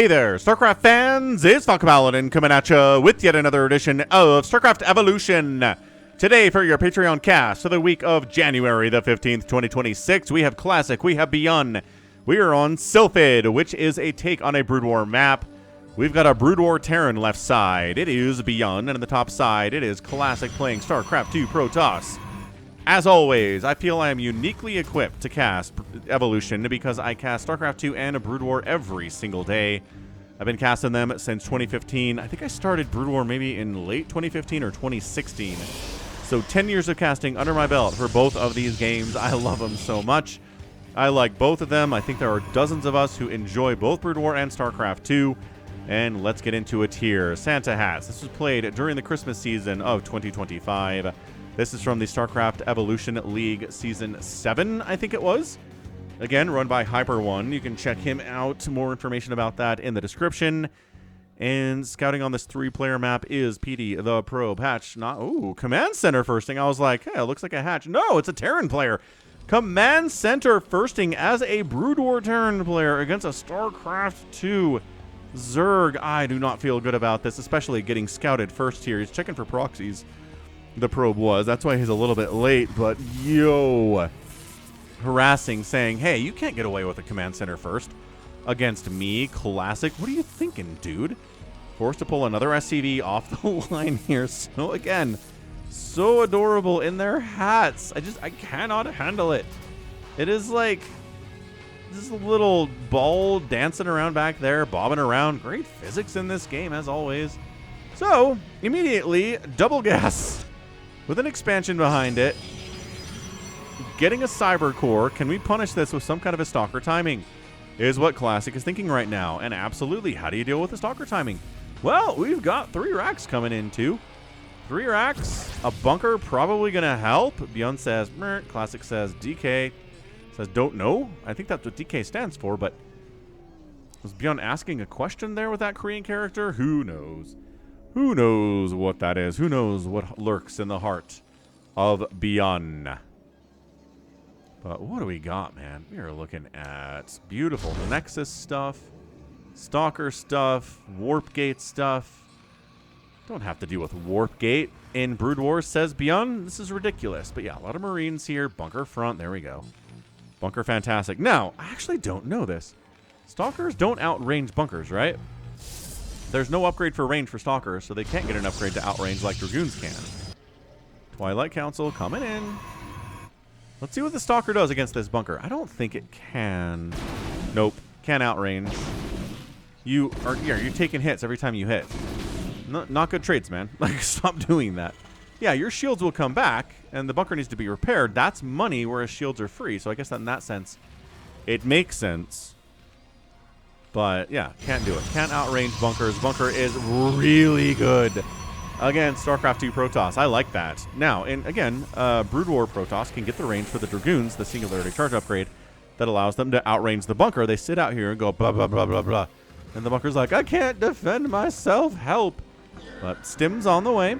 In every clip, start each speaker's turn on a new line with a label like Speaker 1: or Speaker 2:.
Speaker 1: Hey there, StarCraft fans! It's Falcon Paladin coming at you with yet another edition of StarCraft Evolution. Today for your Patreon cast for the week of January the 15th, 2026, we have Classic, we have ByuN. We are on Slyphid, which is a take on a Brood War map. We've got a Brood War Terran left side. It is ByuN, and on the top side, it is Classic playing StarCraft 2 Protoss. As always, I feel I am uniquely equipped to cast Evolution because I cast StarCraft 2 and a Brood War every single day. I've been casting them since 2015. I think I started Brood War maybe in late 2015 or 2016. So 10 years of casting under my belt for both of these games. I love them so much. I like both of them. I think there are dozens of us who enjoy both Brood War and StarCraft 2. And let's get into it here. Santa Hats. This was played during the Christmas season of 2025. This is from the StarCraft Evolution League Season 7, I think it was. Again, run by Hyper1. You can check him out. More information about that in the description. And scouting on this 3-player map is PD the Probe. Hatch, Command Center firsting. I was like, hey, it looks like a hatch. No, it's a Terran player. Command Center firsting as a Brood War Terran player against a StarCraft 2 Zerg. I do not feel good about this, especially getting scouted first here. He's checking for proxies. The Probe was. That's why he's a little bit late, but yo. Harassing, saying, hey, you can't get away with a Command Center first against me, Classic. What are you thinking, dude? Forced to pull another SCV off the line here. So, again, so adorable in their hats. I cannot handle it. It is like this little ball dancing around back there, bobbing around. Great physics in this game, as always. So, immediately, double gas with an expansion behind it. Getting a cyber core. Can we punish this with some kind of a stalker timing? Is what Classic is thinking right now. And absolutely, how do you deal with the stalker timing? Well, we've got 3 racks coming in too. 3 racks. A bunker probably going to help. ByuN says, Mert. Classic says, DK. Says, don't know. I think that's what DK stands for, but was ByuN asking a question there with that Korean character? Who knows? Who knows what that is? Who knows what lurks in the heart of ByuN? But what do we got, man? We are looking at beautiful Nexus stuff, Stalker stuff, Warp Gate stuff. Don't have to deal with Warp Gate in Brood War, says ByuN. This is ridiculous. But yeah, a lot of Marines here. Bunker front. There we go. Bunker fantastic. Now, I actually don't know this. Stalkers don't outrange bunkers, right? There's no upgrade for range for Stalkers, so they can't get an upgrade to outrange like Dragoons can. Twilight Council coming in. Let's see what the Stalker does against this bunker. I don't think it can. Nope. Can't outrange. You're taking hits every time you hit. Not good traits, man. Like, stop doing that. Yeah, your shields will come back, and the bunker needs to be repaired. That's money, whereas shields are free. So I guess that in that sense, it makes sense. But, yeah, can't do it. Can't outrange bunkers. Bunker is really good against StarCraft 2 Protoss. I like that. Now, and again, Brood War Protoss can get the range for the Dragoons, the Singularity Charge upgrade, that allows them to outrange the bunker. They sit out here and go blah, blah, blah, blah, blah. And the bunker's like, I can't defend myself. Help. But Stim's on the way.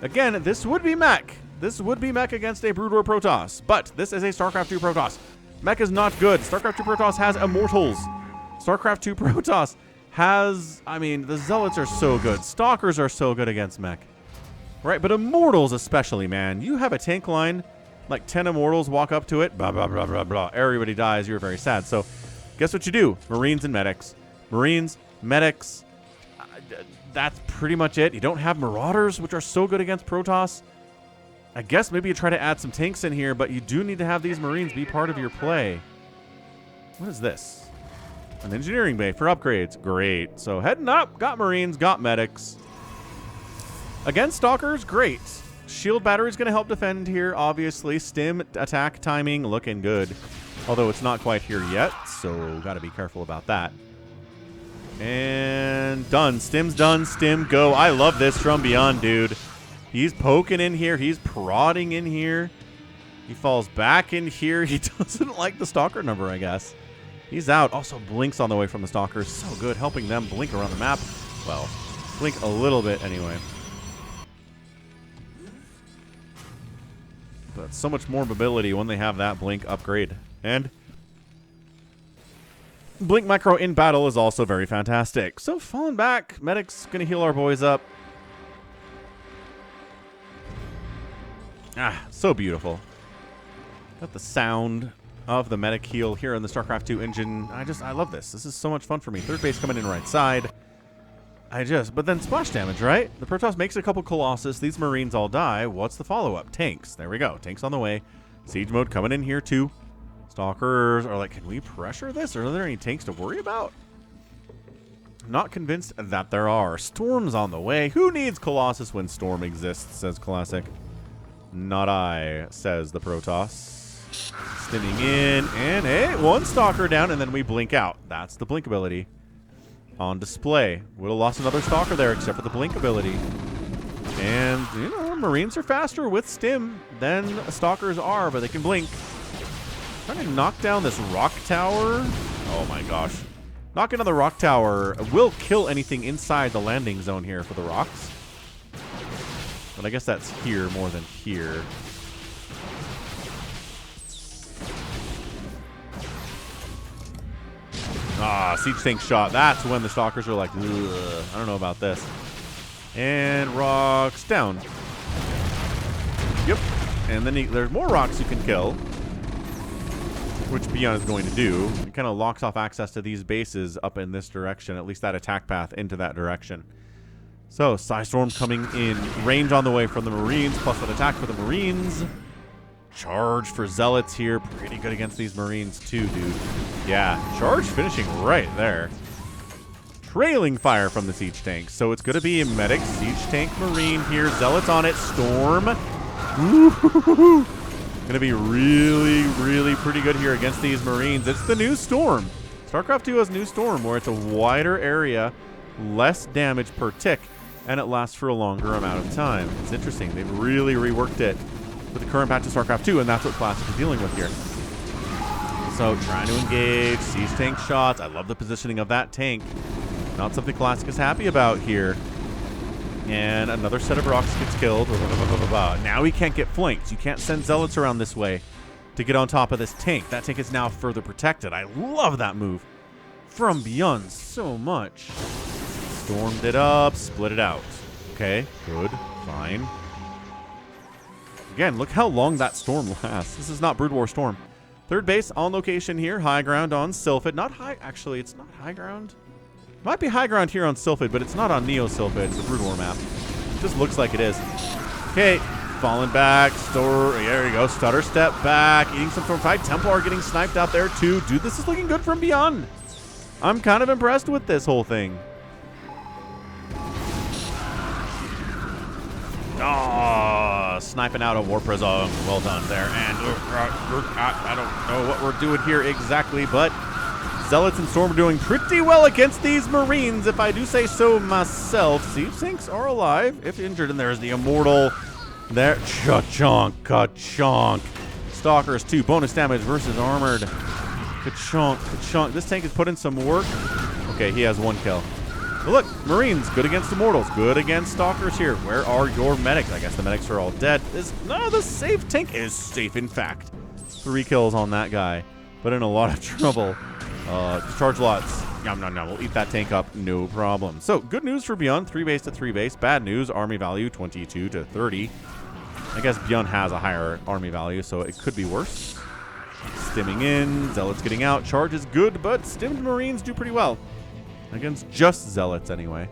Speaker 1: Again, this would be mech. This would be mech against a Brood War Protoss. But this is a StarCraft 2 Protoss. Mech is not good. StarCraft 2 Protoss has Immortals. StarCraft 2 Protoss has, I mean, the Zealots are so good. Stalkers are so good against mech. Right, but Immortals especially, man. You have a tank line, like 10 Immortals walk up to it, blah, blah, blah, blah, blah. Everybody dies. You're very sad. So guess what you do? Marines and medics. Marines, medics. That's pretty much it. You don't have Marauders, which are so good against Protoss. I guess maybe you try to add some tanks in here, but you do need to have these Marines be part of your play. What is this? An engineering bay for upgrades. Great. So heading up. Got Marines. Got medics. Against Stalkers. Great. Shield battery is going to help defend here, obviously. Stim attack timing looking good. Although it's not quite here yet, so got to be careful about that. And done. Stim's done. Stim go. I love this from ByuN, dude. He's poking in here. He's prodding in here. He falls back in here. He doesn't like the Stalker number, I guess. He's out. Also blinks on the way from the Stalkers. So good, helping them blink around the map. Well, blink a little bit anyway. But so much more mobility when they have that blink upgrade. And Blink Micro in battle is also very fantastic. So falling back, medic's going to heal our boys up. Ah, so beautiful. Got the sound of the medic heal here in the StarCraft 2 engine. I love this. This is so much fun for me. Third base coming in right side. But then splash damage, right? The Protoss makes a couple Colossus. These Marines all die. What's the follow-up? Tanks. There we go. Tanks on the way. Siege mode coming in here too. Stalkers are like, can we pressure this? Or are there any tanks to worry about? Not convinced that there are. Storm's on the way. Who needs Colossus when Storm exists, says Classic. Not I, says the Protoss. Stimming in, and hey, one Stalker down, and then we blink out. That's the blink ability. On display. Would have lost another Stalker there, except for the blink ability. And, you know, Marines are faster with stim than Stalkers are, but they can blink. Trying to knock down this rock tower. Oh my gosh. Knocking on the rock tower will kill anything inside the landing zone here for the rocks. But I guess that's here more than here. Ah, siege tank shot. That's when the Stalkers are like, ugh, I don't know about this. And rocks down. Yep. And then there's more rocks you can kill, which ByuN is going to do. It kind of locks off access to these bases up in this direction, at least that attack path into that direction. So, Psystorm coming in. Range on the way from the Marines, plus an attack for the Marines. Charge for Zealots here. Pretty good against these Marines too, dude. Yeah, charge finishing right there. Trailing fire from the siege tank. So it's going to be a medic, siege tank, Marine here. Zealots on it. Storm. Ooh. Going to be really, really pretty good here against these Marines. It's the new Storm. StarCraft 2 has new Storm, where it's a wider area, less damage per tick, and it lasts for a longer amount of time. It's interesting. They've really reworked it with the current patch of StarCraft 2, and that's what Classic is dealing with here. So trying to engage, siege tank shots. I love the positioning of that tank. Not something Classic is happy about here. And another set of rocks gets killed. Now he can't get flanked. You can't send Zealots around this way to get on top of this tank. That tank is now further protected. I love that move from ByuN so much. Stormed it up, split it out. Okay, good, fine. Again, look how long that storm lasts. This is not Brood War Storm. Third base on location here. High ground on Slyphid. Not high. Actually, it's not high ground. Might be high ground here on Slyphid, but it's not on Neo Slyphid. It's a Brood War map. It just looks like it is. Okay, falling back. There you go. Stutter step back. Eating some storm fight. Templar getting sniped out there too. Dude, this is looking good from ByuN. I'm kind of impressed with this whole thing. Oh, sniping out a War Prism. Well done there. And I don't know what we're doing here exactly, but Zealots and Storm are doing pretty well against these Marines, if I do say so myself. Siege tanks are alive, if injured, and there's the Immortal. There, ka-chonk, ka-chonk. Stalkers 2, bonus damage versus Armored. Ka-chonk, ka-chonk. This tank has put in some work. Okay, he has one kill. But look, Marines, good against Immortals, good against Stalkers here. Where are your medics? I guess the medics are all dead. No, the safe tank is safe, in fact. 3 kills on that guy, but in a lot of trouble. Charge lots. Nom, nom, nom. We'll eat that tank up, no problem. So, good news for ByuN, 3 base to 3 base. Bad news, army value 22 to 30. I guess ByuN has a higher army value, so it could be worse. Stimming in, Zealots getting out. Charge is good, but stimmed Marines do pretty well. Against just Zealots, anyway.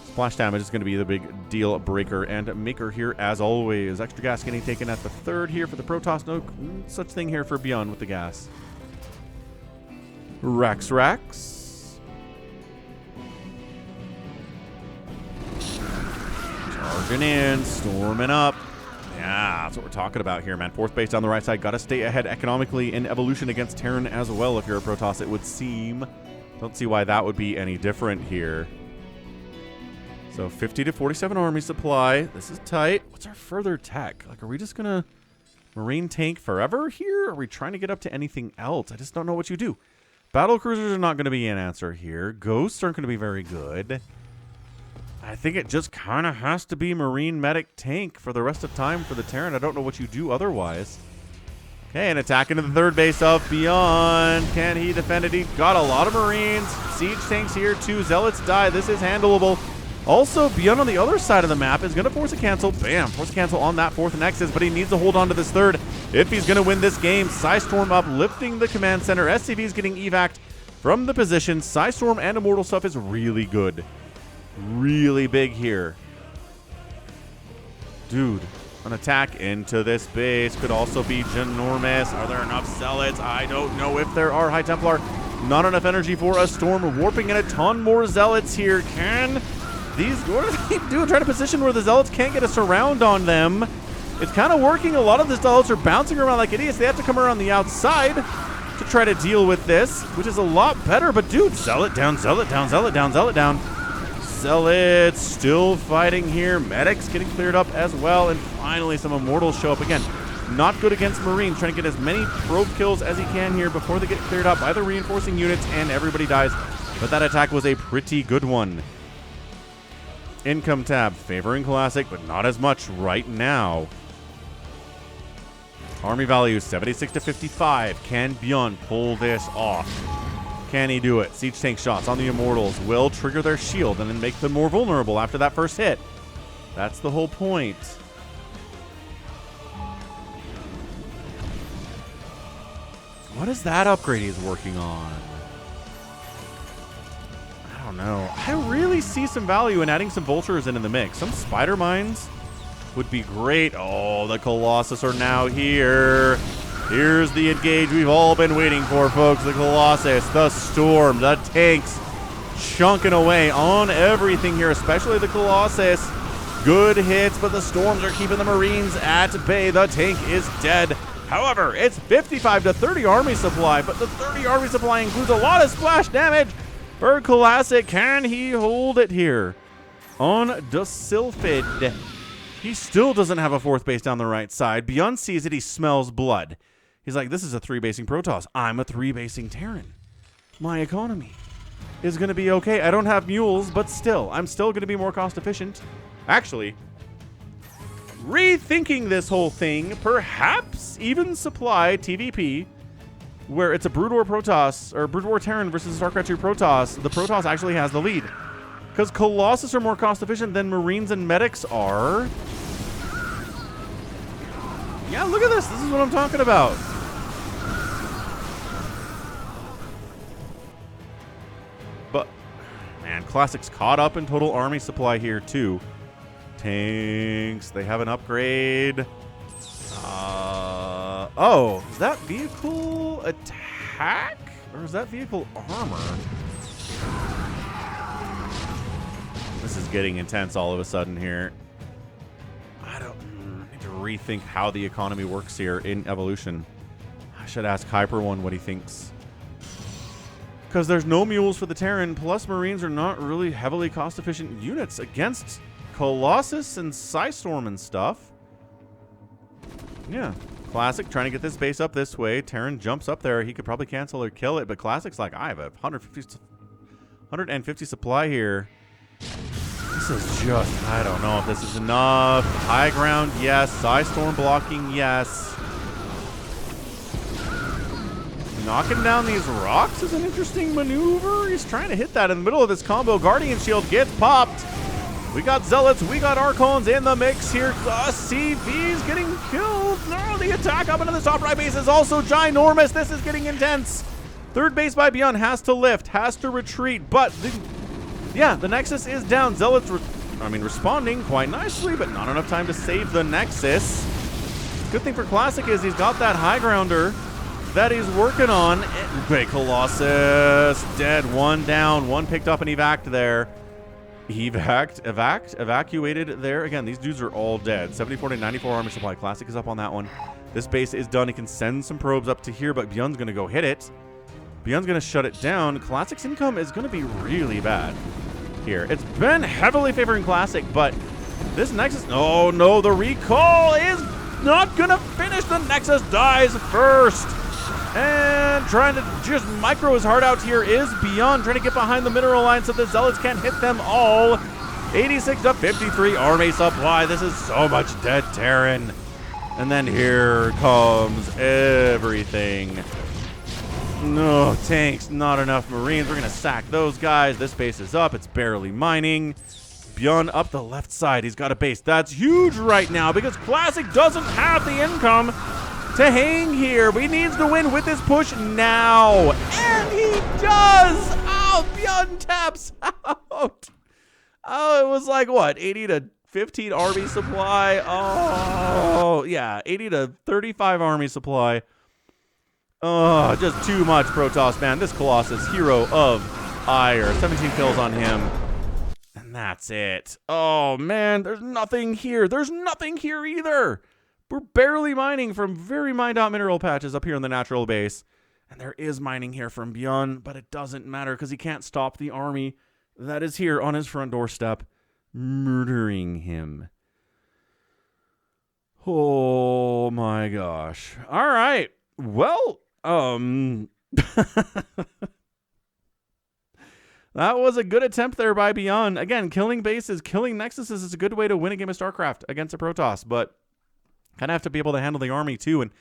Speaker 1: Splash damage is going to be the big deal breaker and maker here, as always. Extra gas getting taken at the 3rd here for the Protoss. No such thing here for ByuN with the gas. Rax. Charging in, storming up. Yeah, that's what we're talking about here, man. 4th base down the right side. Got to stay ahead economically in evolution against Terran as well if you're a Protoss, it would seem. Don't see why that would be any different here. So 50 to 47 army supply. This is tight. What's our further tech? Like, are we just going to Marine tank forever here? Are we trying to get up to anything else? I just don't know what you do. Battle cruisers are not going to be an answer here. Ghosts aren't going to be very good. I think it just kind of has to be Marine medic tank for the rest of time for the Terran. I don't know what you do otherwise. Okay, an attack into the third base of ByuN. Can he defend it? He got a lot of Marines. Siege tanks here. 2 Zealots die. This is handleable. Also, ByuN on the other side of the map is going to force a cancel. Bam, force a cancel on that 4th Nexus, but he needs to hold on to this 3rd if he's going to win this game. Psystorm up, lifting the command center. SCV is getting evac'd from the position. Psystorm and Immortal stuff is really good. Really big here. Dude, an attack into this base could also be ginormous. Are there enough Zealots? I don't know if there are. High Templar, not enough energy for a Storm. Warping in a ton more Zealots here. Can these, what are they doing? Trying to position where the Zealots can't get a surround on them. It's kind of working. A lot of the Zealots are bouncing around like idiots. They have to come around the outside to try to deal with this, which is a lot better. But dude, Zealot down, Zealot down, Zealot down, Zealot down. Zealots still fighting here. Medics getting cleared up as well. And finally, some Immortals show up again. Not good against Marines. Trying to get as many probe kills as he can here before they get cleared up by the reinforcing units, and everybody dies. But that attack was a pretty good one. Income tab favoring Classic, but not as much right now. Army value 76 to 55. Can ByuN pull this off? Can he do it? Siege tank shots on the Immortals will trigger their shield and then make them more vulnerable after that first hit. That's the whole point. What is that upgrade he's working on? I don't know. I really see some value in adding some vultures into the mix. Some spider mines would be great. Oh, the Colossus are now here. Here's the engage we've all been waiting for, folks. The Colossus, the Storm, the tanks chunking away on everything here, especially the Colossus. Good hits, but the Storms are keeping the Marines at bay. The tank is dead. However, it's 55 to 30 army supply, but the 30 army supply includes a lot of splash damage for Classic. Can he hold it here on the Slyphid? He still doesn't have a 4th base down the right side. ByuN sees it. He smells blood. He's like, this is a 3-basing Protoss. I'm a 3-basing Terran. My economy is going to be okay. I don't have mules, but still, I'm still going to be more cost efficient. Actually, rethinking this whole thing, perhaps even supply TVP, where it's a Brood War Protoss, or Brood War Terran versus StarCraft 2 Protoss. The Protoss actually has the lead, because Colossus are more cost efficient than Marines and Medics are. Yeah, look at this. This is what I'm talking about. But, man, Classic's caught up in total army supply here, too. Tanks. They have an upgrade. Oh, is that vehicle attack? Or is that vehicle armor? This is getting intense all of a sudden here. I need to rethink how the economy works here in Evolution. I should ask Hyper1 what he thinks. Because there's no mules for the Terran, plus Marines are not really heavily cost-efficient units against Colossus and Psystorm and stuff. Yeah. Classic trying to get this base up this way. Terran jumps up there. He could probably cancel or kill it, but Classic's like, I have a 150 supply here. This is just, I don't know if this is enough. High ground, yes. Psystorm blocking, yes. Knocking down these rocks is an interesting maneuver. He's trying to hit that in the middle of this combo. Guardian Shield gets popped. We got Zealots, we got Archons in the mix here. CV's getting killed. No, the attack up into the top right base is also ginormous. This is getting intense. 3rd base by ByuN has to lift, has to retreat, but the Nexus is down. Zealots, responding quite nicely, but not enough time to save the Nexus. Good thing for Classic is he's got that high grounder that he's working on. Great, Colossus dead. 1 down, 1 picked up and evac there. Evacuated there. Again, these dudes are all dead. 74 to 94 armor supply. Classic is up on that one. This base is done. He can send some probes up to here, but ByuN's going to go hit it. ByuN's going to shut it down. Classic's income is going to be really bad here. It's been heavily favoring Classic, but this Nexus... Oh, no, the recall is not going to finish. The Nexus dies first. And trying to just micro his heart out here is ByuN, trying to get behind the mineral line so the Zealots can't hit them all. 86 to 53 army supply. This is so much dead Terran. And then here comes everything. No, tanks, not enough Marines. We're going to sack those guys. This base is up. It's barely mining. ByuN up the left side. He's got a base. That's huge right now because Classic doesn't have the income to hang here. But he needs to win with this push now. And he does. Oh, ByuN taps out. Oh, it was like, what, 80 to 15 army supply? Oh, yeah, 80 to 35 army supply. Oh, just too much Protoss, man. This Colossus, hero of ire. 17 kills on him. And that's it. Oh, man, there's nothing here. There's nothing here either. We're barely mining from very mined out mineral patches up here in the natural base. And there is mining here from ByuN, but it doesn't matter because he can't stop the army that is here on his front doorstep, murdering him. Oh, my gosh. All right. Well, that was a good attempt there by ByuN. Again, killing bases, killing nexuses is a good way to win a game of StarCraft against a Protoss, but kind of have to be able to handle the army too. And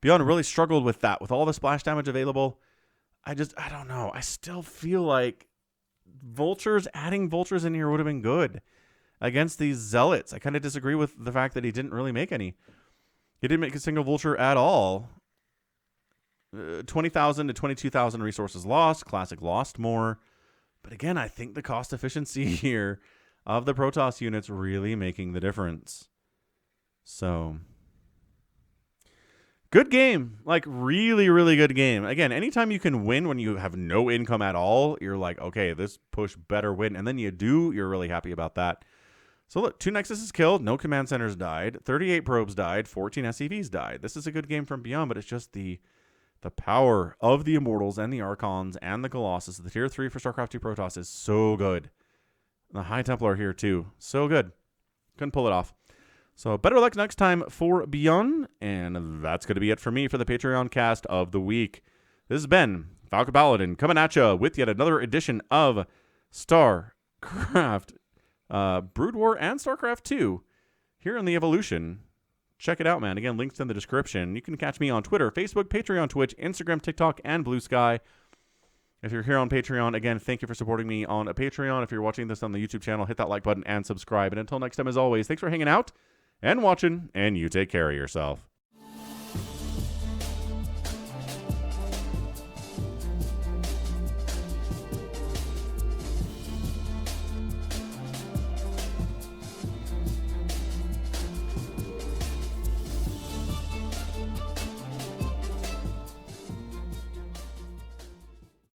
Speaker 1: ByuN really struggled with that, with all the splash damage available. I don't know. I still feel like adding vultures in here would have been good against these zealots. I kind of disagree with the fact that he didn't really make any. He didn't make a single vulture at all. 20,000 to 22,000 resources lost. Classic lost more. But again, I think the cost efficiency here of the Protoss units really making the difference. So, good game. Like, really, really good game. Again, anytime you can win when you have no income at all, you're like, okay, this push better win. And then you do, you're really happy about that. So look, 2 Nexuses killed, no command centers died, 38 probes died, 14 SCVs died. This is a good game from ByuN, but it's just the power of the Immortals and the Archons and the Colossus. The tier 3 for StarCraft 2 Protoss is so good. The High Templar here too. So good. Couldn't pull it off. So better luck next time for ByuN. And that's going to be it for me for the Patreon cast of the week. This has been Falcon Paladin coming at you with yet another edition of StarCraft, Brood War, and StarCraft 2 here on the Evolution. Check it out, man. Again, links in the description. You can catch me on Twitter, Facebook, Patreon, Twitch, Instagram, TikTok, and Blue Sky. If you're here on Patreon, again, thank you for supporting me on a Patreon. If you're watching this on the YouTube channel, hit that like button and subscribe. And until next time, as always, thanks for hanging out and watching, and you take care of yourself.